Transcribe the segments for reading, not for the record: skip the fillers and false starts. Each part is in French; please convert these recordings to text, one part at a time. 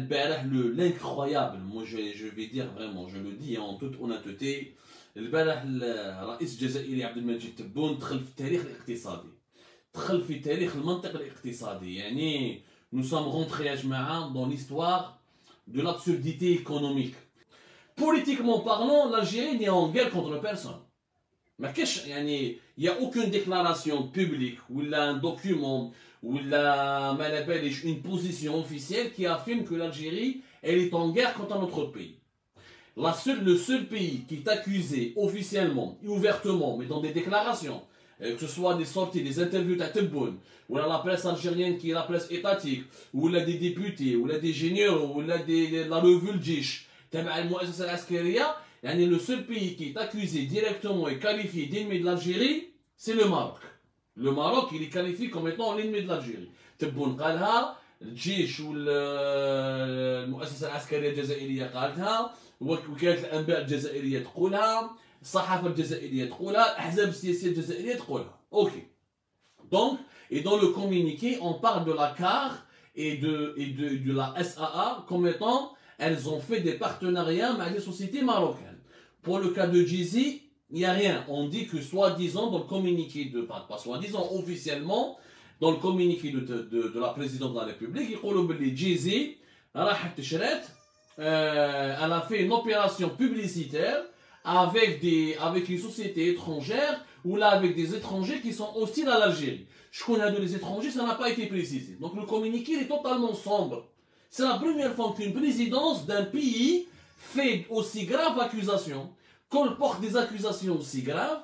l'incroyable, moi je vais dire vraiment, je le dis en toute honnêteté, البارح الرئيس الجزائري عبد المجيد تبون دخل في التاريخ الاقتصادي، دخل في تاريخ المنطق الاقتصادي، يعني nous sommes rentrés يا جماعة dans l'histoire de l'absurdité économique. Politiquement parlant, l'Algérie n'est en guerre contre personne. Mais il n'y a aucune déclaration publique ou un document ou une position officielle qui affirme que l'Algérie est en guerre contre notre pays. Le seul pays qui est accusé officiellement et ouvertement, mais dans des déclarations, que ce soit des sorties, des interviews de Tebboune, ou la presse algérienne qui est la presse étatique, ou des députés, ou des généraux, ou la revue Le Djish, le seul pays qui est accusé directement et qualifié d'ennemi de l'Algérie, c'est le Maroc. Le Maroc, il est qualifié comme étant l'ennemi de l'Algérie. Tebboune قالها, الجيش والمؤسسة العسكرية الجزائرية قالتها, وكالة الأنباء الجزائرية تقولها, الصحافة الجزائرية تقولها, الأحزاب السياسية الجزائرية تقولها. Ok. Donc, et dans le communiqué, on parle de la CAR et de la SAA comme étant, elles ont fait des partenariats avec des sociétés marocaines. Pour le cas de Djizy, il n'y a rien. On dit que soi-disant dans le communiqué pas soi-disant, officiellement, dans le communiqué de la présidente de la République, il dit que Djizy, elle a fait une opération publicitaire avec une société étrangère ou là avec des étrangers qui sont hostiles à l'Algérie. Je connais les étrangers, ça n'a pas été précisé. Donc le communiqué est totalement sombre. C'est la première fois qu'une présidence d'un pays fait aussi grave accusation, colporte des accusations aussi graves,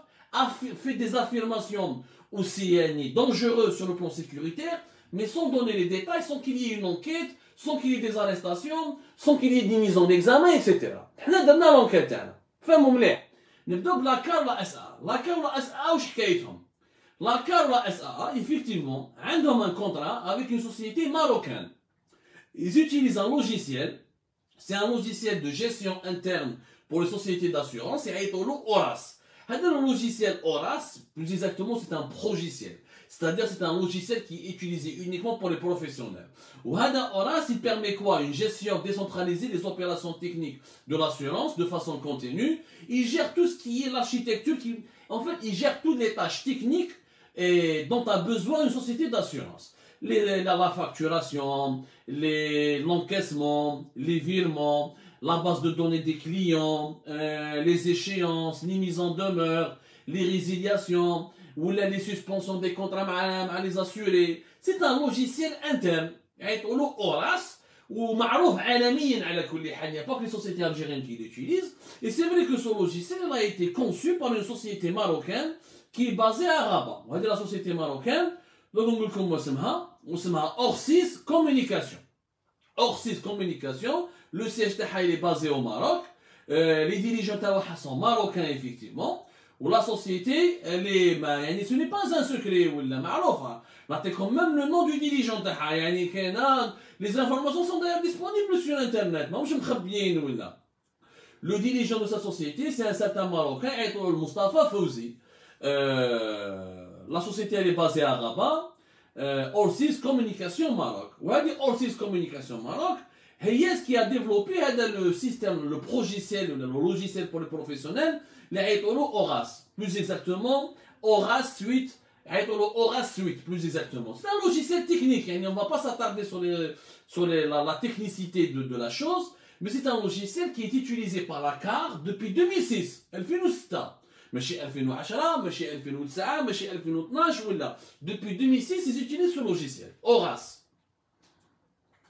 fait des affirmations aussi dangereuses sur le plan sécuritaire, mais sans donner les détails, sans qu'il y ait une enquête, sans qu'il y ait des arrestations, sans qu'il y ait des mises en examen, etc. Nous avons l'enquête. فهموا مليح. نبداو بلا كار لا اس ا. لا كار لا اس ا واش حكايتهم؟ لا كار لا اس ا effectivement عندهم un contrat avec une société marocaine. Ils utilisent un logiciel, c'est un logiciel de gestion interne pour les sociétés d'assurance, et يعيطولو ORAS. Le logiciel ORAS, plus exactement, c'est un progiciel. C'est-à-dire c'est un logiciel qui est utilisé uniquement pour les professionnels. ORAS, il permet quoi? Une gestion décentralisée des opérations techniques de l'assurance de façon continue. Il gère tout ce qui est l'architecture, en fait, il gère toutes les tâches techniques dont a besoin une société d'assurance. La facturation, l'encaissement, les virements, la base de données des clients, les échéances, les mises en demeure, les résiliations, ou les suspensions des contrats à les assurer. C'est un logiciel interne. يعيطولو ORAS ومعروف عالميا على كل حال. Il n'y a pas que les sociétés algériennes qui l'utilisent. Et c'est vrai que ce logiciel a été conçu par une société marocaine qui est basée à Rabat. وهذه la société marocaine, donc نقول لكم اسمها Orsis Communication. Orsis Communication, le siège تاعها est basé au Maroc. Les dirigeants تاعها sont marocains effectivement. Ou la société, elle est, ce n'est pas un secret, نعطيكم même le nom du dirigeant تاعها. Les informations sont d'ailleurs disponibles sur internet, ماهمش مخبيين ولا. Le dirigeant de sa société, c'est un certain Marocain, Moustapha Fouzi. La société elle est basée à Rabat, Orsis Communication Maroc. وهذه Orsis Communication Maroc, هي ce qui a développé le système, le progiciel, le logiciel pour les professionnels, les ORAS. Plus exactement, ORAS Suite. ORAS Suite, plus exactement. C'est un logiciel technique. On ne va pas s'attarder sur la technicité de la chose, mais c'est un logiciel qui est utilisé par la CAR depuis 2006. 2006. ماشي 2010 ماشي 2009 ماشي 2012 ولا. Depuis 2006, ils utilisent ce logiciel, ORAS.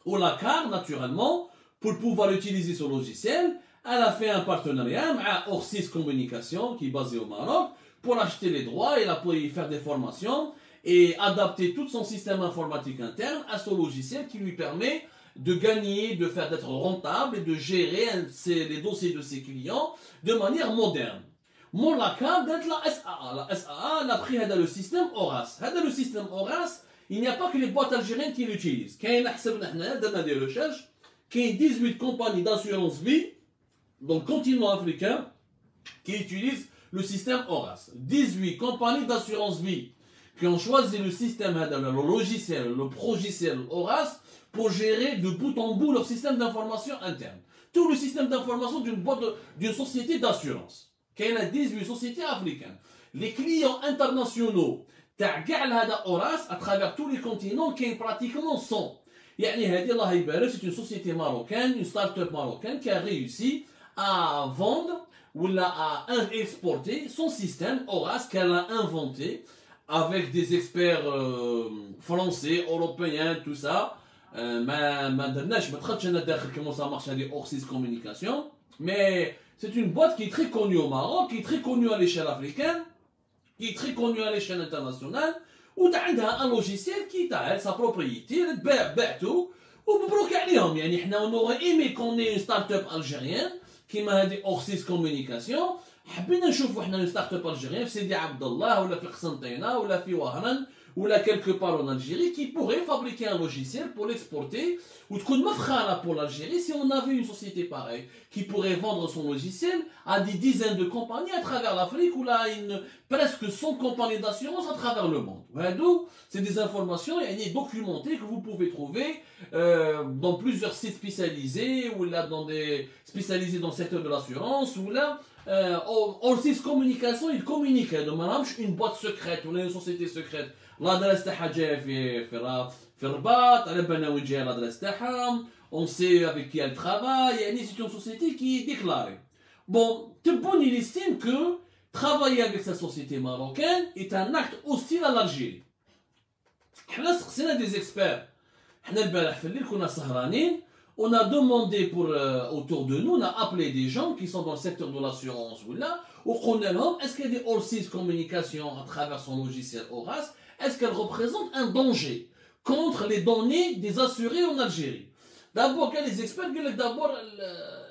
Ou la CAR, naturellement, pour pouvoir utiliser ce logiciel, elle a fait un partenariat avec Orsis Communication, qui est basé au Maroc, pour acheter les droits et pour y faire des formations et adapter tout son système informatique interne à ce logiciel qui lui permet de gagner, d'être rentable et de gérer les dossiers de ses clients de manière moderne. Mon la CAR, d'être la SAA. La SAA, elle a pris le système ORAS. Le système ORAS, il n'y a pas que les boîtes algériennes qui l'utilisent. Quand il a des recherches, qu'il y a 18 compagnies d'assurance vie dans le continent africain qui utilisent le système ORAS. 18 compagnies d'assurance vie qui ont choisi le système, le logiciel, le progiciel ORAS pour gérer de bout en bout leur système d'information interne. Tout le système d'information d'une société d'assurance. Qu'il y a 18 sociétés africaines. Les clients internationaux, à travers tous les continents, qui pratiquement 100. C'est une société marocaine, une start-up marocaine qui a réussi à vendre ou à exporter son système Horace qu'elle a inventé avec des experts français, européens, tout ça. Comment ça marche les Orsis Communication, mais c'est une boîte qui est très connue au Maroc, qui est très connue à l'échelle africaine, qui est très connue à l'échelle internationale, où tu as un logiciel qui a sa propriété, tout, ومبروك عليهم يعني احنا on aurait aimé qu'on ait une start-up algérienne كيما هذه Orsis Communication. حبينا نشوفوا احنا une start-up algérienne في سيدي عبد الله ولا في قسنطينة ولا في وهران ou là quelque part en Algérie qui pourrait fabriquer un logiciel pour l'exporter ou pour l'Algérie si on avait une société pareille qui pourrait vendre son logiciel à des dizaines de compagnies à travers l'Afrique ou là presque 100 compagnies d'assurance à travers le monde. C'est des informations documentées que vous pouvez trouver dans plusieurs sites spécialisés ou là spécialisés dans le secteur de l'assurance ou là Orsis Communication, ils communiquent de une boîte secrète ou une société secrète. L'adresse تاعها جايه في الرباط على بالنا وين جايه l'adresse تاعها on sait avec qui elle travaille يعني c'est une société qui est déclarée. Bon, Tebboune il estime que travailler avec cette société marocaine est un acte hostile à l'Algérie. حنا سقسينا des experts. حنا البارح في الليل كنا سهرانين. On a demandé autour de nous, on a appelé des gens qui sont dans le secteur de l'assurance ou là, est-ce qu'il y a des Orsis Communication à travers son logiciel Horace, est-ce qu'elle représente un danger contre les données des assurés en Algérie? D'abord, les experts disent d'abord,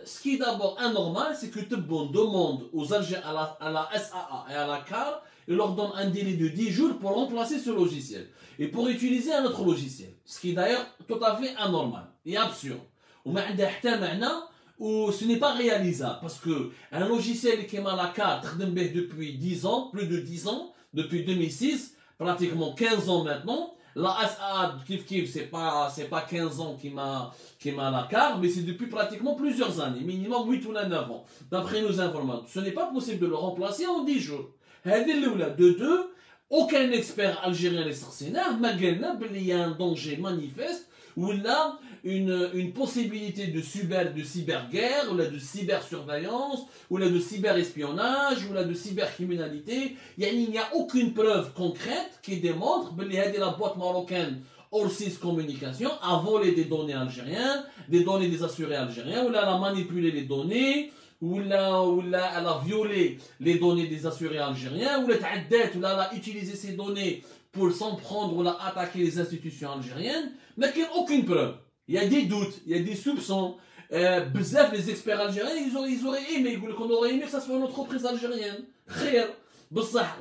ce qui est d'abord anormal, c'est que Tebboune demande aux Algériens, à la SAA et à la CAR, il leur donne un délai de 10 jours pour remplacer ce logiciel et pour utiliser un autre logiciel. Ce qui est d'ailleurs tout à fait anormal et absurde. Ou ce n'est pas réalisable parce que un logiciel qui est à la carte depuis 10 ans, plus de 10 ans, depuis 2006, pratiquement 15 ans maintenant. La SA, c'est pas 15 ans qui m'a la carte, mais c'est depuis pratiquement plusieurs années, minimum 8 ou 9 ans, d'après nos informations. Ce n'est pas possible de le remplacer en 10 jours. De deux, aucun expert algérien n'est sorti, mais il y a un danger manifeste où il y a une possibilité de cyberguerre, ou là de cybersurveillance, ou là de cyberespionnage, ou là de cybercriminalité. Il n'y a aucune preuve concrète qui démontre que la boîte marocaine Orsis Communication a volé des données algériennes, des données des assurés algériens, ou là elle a manipulé les données, ou là elle a violé les données des assurés algériens, ou là elle a utilisé ces données pour s'en prendre ou attaquer les institutions algériennes, mais qu'il n'y a aucune preuve. Il y a des doutes, il y a des soupçons. Bzaf, les experts algériens, ils auraient aimé, qu'on aurait aimé que ça soit une entreprise algérienne.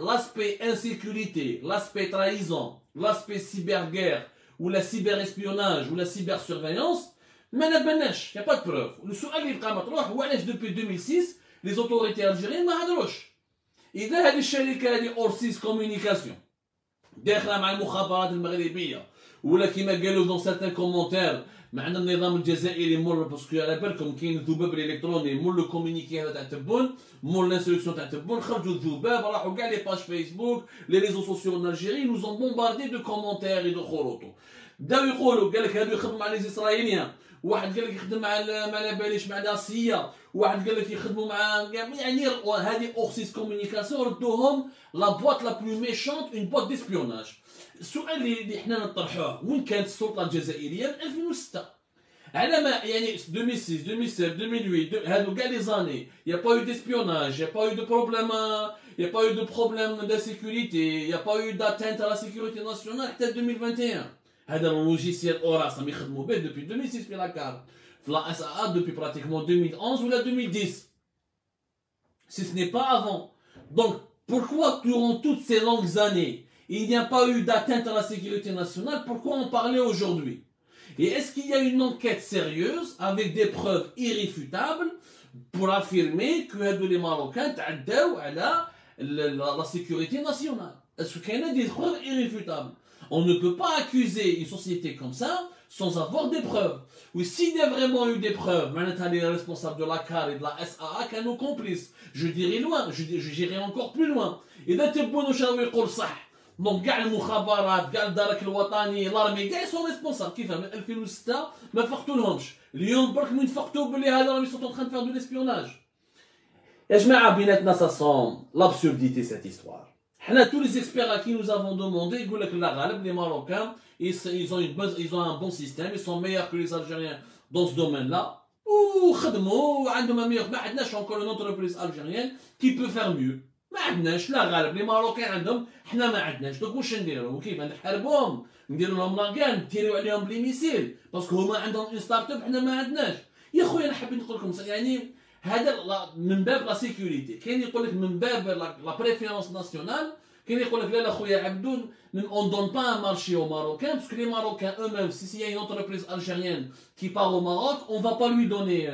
L'aspect insécurité, l'aspect trahison, l'aspect cyberguerre, ou la cyberespionnage, ou la cybersurveillance, mais il n'y a pas de preuve. Le soual est depuis 2006, les autorités algériennes ما هدروش. إذا هذه الشركة هذه Orsis Communication داخله مع المخابرات المغربيه ولا كيما قالوا dans certains commentaires معنا النظام الجزائري مر باسكو على بالكم كاين الذباب الالكتروني مر لو كومونيكي هذا تاع تبون مر لانستركسيون تاع تبون خرجوا الذباب راحوا كاع لي باج فيسبوك لي ريزو سوسيو en Algérie nous ont bombardé de commentaires et de خروطو بداو يقولوا قال لك هادو يخدموا مع لي اسرائيليين واحد قال لك يخدم مع لا باليش مع الاسيه واحد قال لك يخدموا مع يعني هذه Orsis Communication ردوهم لا بواط لا بلو ميشونت اون بواط ديسبيوناج. السؤال اللي حنا نطرحوه وين كانت السلطه الجزائريه من 2006 على ما يعني 2006 2007 2008 هادو كاع لي زاني يا با يو ديسبيوناج يا با يو دو بروبليم يا با يو دو بروبليم دو سيكوريتي يا با يو داتنت على لا سيكوريتي ناسيونال حتى 2021 هذا اللوجيسيال اوراس راهم يخدموا به depuis 2006 في لا كارت في لا SAA depuis pratiquement 2011 ou la 2010 si ce n'est pas avant. Donc pourquoi durant toutes ces longues années il n'y a pas eu d'atteinte à la sécurité nationale? Pourquoi en parler aujourd'hui? Et est-ce qu'il y a une enquête sérieuse avec des preuves irréfutables pour affirmer que les Marocains تعداو على la sécurité nationale? Est-ce qu'il y a des preuves irréfutables? On ne peut pas accuser une société comme ça sans avoir des preuves. Oui, s'il y a vraiment eu des preuves, maintenant les responsables de la CAR et de la SAA qui sont complices. Je dirais loin, j'irai encore plus loin. Et là, tu peux nous changer pour ça. Donc, كاع المخابرات كاع الدرك الوطني الارمي كاع sont responsables كيف من 2006 ما فقتولهمش اليوم برك من فقتوا بلي هذا راهم sont en train de faire de l'espionnage. يا جماعه بيناتنا ça sent l'absurdité cette histoire. حنا tous les experts à qui nous avons demandé يقول لك لا غالب les Marocains ils ont un bon système, ils sont meilleurs que les Algériens dans ce domaine-là. وخدموا وعندهم meilleur ما عندناش encore une entreprise algérienne qui peut faire mieux. ما عندناش لا غالب لي ماروكان عندهم حنا ما عندناش دونك واش نديرو كيف نحاربوهم نديرو لهم لاكان نتيريو عليهم بلي ميسيل باسكو هما عندهم اون ستارت اب حنا ما عندناش يا خويا انا حبيت نقول لكم يعني هذا من باب لا سيكوريتي كاين يقول لك من باب لا بريفيرونس ناسيونال كاين يقول لك لا خويا عبدون on donne pas un marché aux Marocains parce que les Marocains eux-mêmes s'il y a une entreprise algérienne qui part au Maroc on va pas lui donner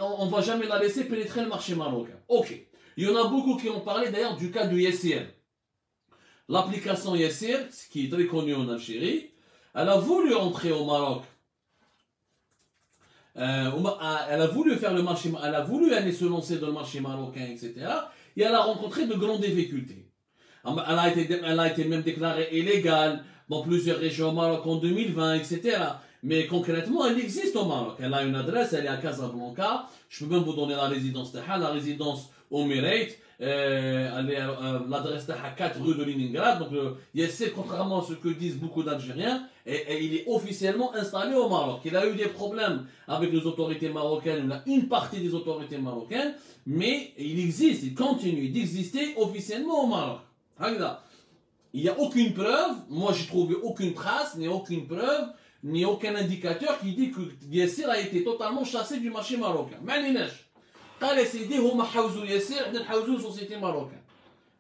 on va jamais la laisser pénétrer le marché marocain. Ok. Il y en a beaucoup qui ont parlé d'ailleurs du cas de Yassir. L'application Yassir, qui est très connue en Algérie, elle a voulu entrer au Maroc. Elle a voulu faire le marché, elle a voulu aller se lancer dans le marché marocain, etc. Et elle a rencontré de grandes difficultés. Elle a été même déclarée illégale dans plusieurs régions au Maroc en 2020, etc. Mais concrètement, elle existe au Maroc. Elle a une adresse, elle est à Casablanca. Je peux même vous donner la résidence Taha, la résidence au Mireit. L'adresse Taha 4 rue de Leningrad. Donc, Yassir, contrairement à ce que disent beaucoup d'Algériens, il est officiellement installé au Maroc. Il a eu des problèmes avec les autorités marocaines, une partie des autorités marocaines, mais il existe, il continue d'exister officiellement au Maroc. Il n'y a aucune preuve, moi j'ai trouvé aucune trace, ni aucune preuve, ni aucun indicateur qui dit que Yassir a été totalement chassé du marché marocain. معليناش. قال يا سيدي هما حوزوا ياسر حنا نحوزوا société marocaine.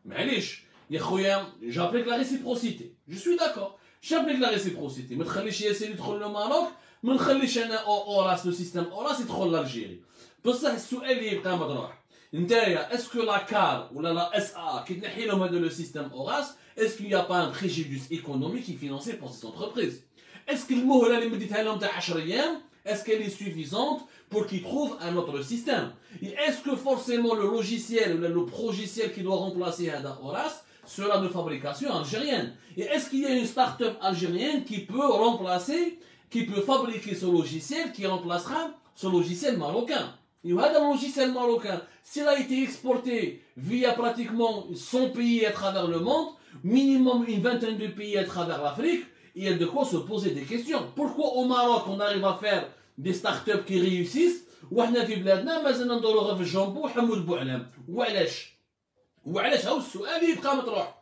معليش يا خويا j'applique la réciprocité. Je suis d'accord. J'applique la réciprocité. ما تخليش ياسر يدخل للماروك، ما نخليش انا اوراس لو سيستم اوراس يدخل لالجيري. بصح السؤال اللي يبقى مطروح نتايا اسكو لا كار ولا لا اس ا كي تنحي لهم هذا لو سيستم اوراس est-ce qu'il n'y a pas un préjudice économique et financier pour ces entreprises? Est-ce que المهله اللي مديتها لهم تاع 10 ايام est-ce qu'elle est suffisante pour qu'ils trouvent un autre système? Et est-ce que forcément le logiciel ou le progiciel qui doit remplacer Hada Horas sera de fabrication algérienne? Et est-ce qu'il y a une start-up algérienne qui peut remplacer, qui peut fabriquer ce logiciel qui remplacera ce logiciel marocain? Et le logiciel marocain, s'il a été exporté via pratiquement 100 pays à travers le monde, minimum une vingtaine de pays à travers l'Afrique, il y a de quoi se poser des questions. Pourquoi au Maroc on arrive à faire des start-up qui réussissent وحنا في بلادنا مازلنا ندورو غير في الجامبو وحمود بوعلام؟ وعلاش؟ وعلاش؟ هاو السؤال يبقى مطروح.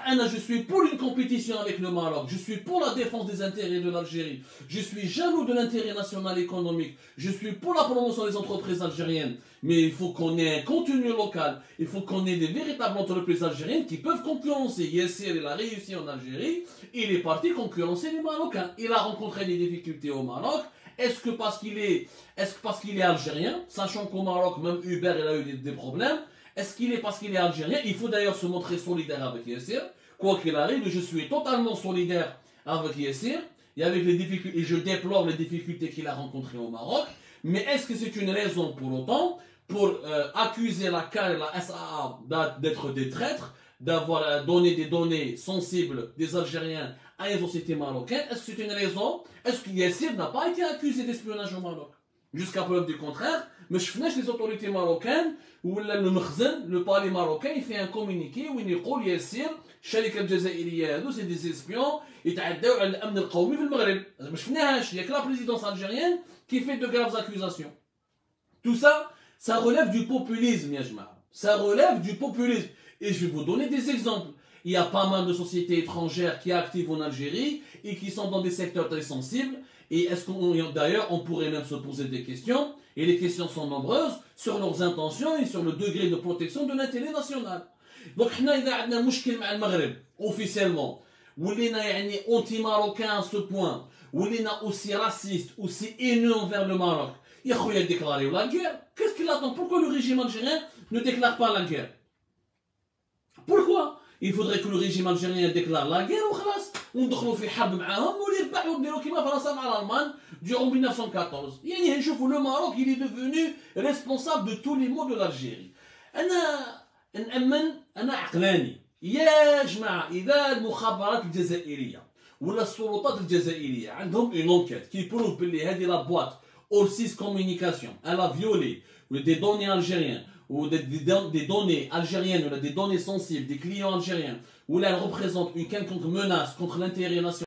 أنا je suis pour une compétition avec le Maroc, je suis pour la défense des intérêts de l'Algérie, je suis jaloux de l'intérêt national économique, je suis pour la promotion des entreprises algériennes, mais il faut qu'on ait un contenu local, il faut qu'on ait des véritables entreprises algériennes qui peuvent concurrencer. Yassir, il a réussi en Algérie, il est parti concurrencer les Marocains. Il a rencontré des difficultés au Maroc. Est-ce que parce qu'il est algérien, sachant qu'au Maroc, même Uber, il a eu des problèmes? Est-ce qu'il est parce qu'il est algérien? Il faut d'ailleurs se montrer solidaire avec Yassir. Quoi qu'il arrive, je suis totalement solidaire avec Yassir et avec les difficultés, et je déplore les difficultés qu'il a rencontrées au Maroc. Mais est-ce que c'est une raison pour autant pour accuser la CAR et la SAA d'être des traîtres, d'avoir donné des données sensibles des Algériens à une société marocaine? Est-ce que c'est une raison? Est-ce que Yassir n'a pas été accusé d'espionnage au Maroc? Jusqu'à preuve du contraire, mais je finis les autorités marocaines ou le Mkhzen, le palais marocain, il fait un communiqué où il dit Yassir, الشركة الجزائرية هذو سي دي اسبيون يتعداو على الأمن القومي في المغرب. ما شفناهاش. Il y a que la présidence algérienne qui fait de graves accusations. Tout ça, ça relève du populisme, ya jma'a. Ça relève du populisme. Et je vais vous donner des exemples. Il y a pas mal de sociétés étrangères qui activent en Algérie et qui sont dans des secteurs très sensibles. Et est-ce qu'on, d'ailleurs, on pourrait même se poser des questions, et les questions sont nombreuses, sur leurs intentions et sur le degré de protection de l'intérêt national. Donc, nous avons un problème avec le Maghreb, officiellement. Où on est anti-marocain à ce point, où on est aussi raciste, aussi haineux envers le Maroc. Il a déclaré la guerre. Qu'est-ce qu'il attend? Pourquoi le régime algérien ne déclare pas la guerre? Pourquoi? Il faudrait que le régime algérien déclare la guerre ou khalas. وندخلوا في حرب معاهم ونربحوا ونديروا كيما فرنسا مع الالمان durant 1914. يعني نشوفوا لو ماروك il est devenu responsable de tous les maux de l'Algérie. انا عقلاني يا جماعه، اذا المخابرات الجزائريه ولا السلطات الجزائريه عندهم اون انكيت كي بروف باللي هذه لا بواط Orsis Communication, elle a violé des données algériennes ou des données algériennes ou des données sensibles des clients algériens, où elle représente une quelconque menace contre l'intérêt national.